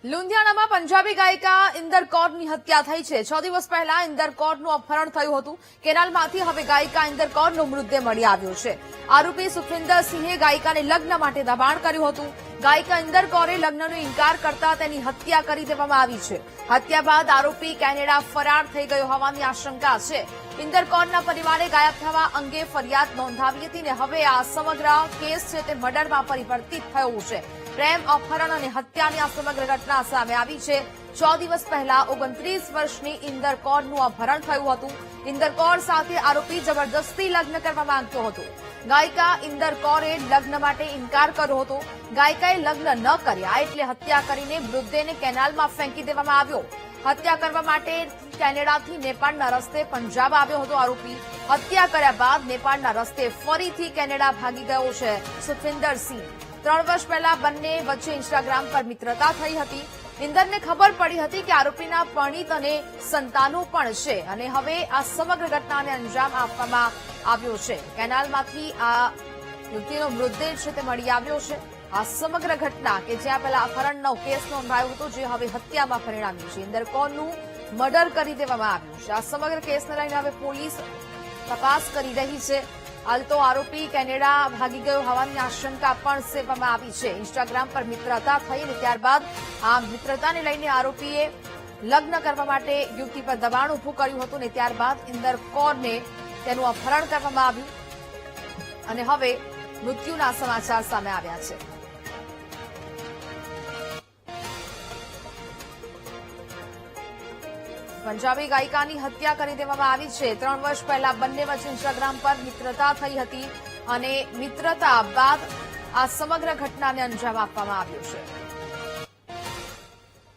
લુધિયાણામાં પંજાબી ગાયિકા ઇન્દર કૌરની હત્યા થઈ છે। 6 દિવસ પહેલા ઇન્દર કૌરનું અપહરણ થયું હતું। કેનાલમાંથી હવે ગાયિકા ઇન્દર કૌરનો મૃતદેહ મળી આવ્યો છે। આરોપી સુખવિન્દર સિંહે ગાયિકાને લગ્ન માટે દબાણ કર્યું હતું। ગાયિકા ઇન્દર કૌરે લગ્નનો ઇનકાર કરતા તેની હત્યા કરી દેવામાં આવી છે। હત્યા બાદ આરોપી કેનેડા ફરાર થઈ ગયો હોવાની આશંકા છે। ઇન્દર કૌરના પરિવારે ગાયબ થવા અંગે ફરિયાદ નોંધાવી હતી ને હવે આ સમગ્ર કેસ છે તે મર્ડરમાં પરિવર્તિત થયો છે। પ્રેમ અપહરણ અને હત્યાની આ સમગ્ર ઘટના સામે આવી છે। 6 દિવસ પહેલા 29 વર્ષની ઇન્દર કૌરનું અપહરણ થયું હતું। ઇન્દર કૌર સાથે આરોપી જબરદસ્તી લગ્ન કરવા માંગતો હતો। ગાયિકા ઇન્દર કૌરે લગ્ન માટે ઇનકાર કર્યો હતો। ગાયિકાએ લગ્ન ન કર્યા એટલે હત્યા કરીને મૃતદેહને કેનાલમાં ફેંકી દેવામાં આવ્યો। હત્યા કરવા માટે કેનેડાથી નેપાળના રસ્તે પંજાબ આવ્યો હતો આરોપી। હત્યા કર્યા બાદ નેપાળના રસ્તે ફરીથી કેનેડા ભાગી ગયો છે સુખવિન્દર સિંહ। 3 વર્ષ પહેલા બંને વચ્ચે ઇન્સ્ટાગ્રામ પર મિત્રતા થઈ હતી। ઇન્દરને ખબર પડી હતી કે આરોપીના પરિણીત અને સંતાનો પણ છે અને હવે આ સમગ્ર ઘટનાને અંજામ આપવામાં આવ્યો છે। કેનાલમાંથી આ યુવતીનો મૃતદેહ છે તે મળી આવ્યો છે। આ સમગ્ર ઘટના કે જ્યાં પહેલા અપહરણનો કેસ નોંધાયો હતો જે હવે હત્યામાં પરિણમ્યું છે। ઇન્દર કૌરનું મર્ડર કરી દેવામાં આવ્યું છે। આ સમગ્ર કેસને લઈને હવે પોલીસ તપાસ કરી રહી છે। હાલ તો આરોપી કેનેડા ભાગી ગયો હોવાની આશંકા પણ સેવવામાં આવી છે। ઇન્સ્ટાગ્રામ પર મિત્રતા થઈ અને ત્યારબાદ આ મિત્રતાને લઈને આરોપીએ લગ્ન કરવા માટે યુવતી પર દબાણ ઉભું કર્યું હતું અને ત્યારબાદ ઇન્દર કૌરને તેનું અપહરણ કરવામાં આવ્યું અને હવે મૃત્યુના સમાચાર સામે આવ્યા છે। પંજાબી ગાયિકાની હત્યા કરી દેવામાં આવી છે। 3 વર્ષ પહેલા બંને વચ્ચે ઇન્સ્ટાગ્રામ પર મિત્રતા થઈ હતી અને મિત્રતા બાદ આ સમગ્ર ઘટનાને અંજામ આપવામાં આવ્યો છે।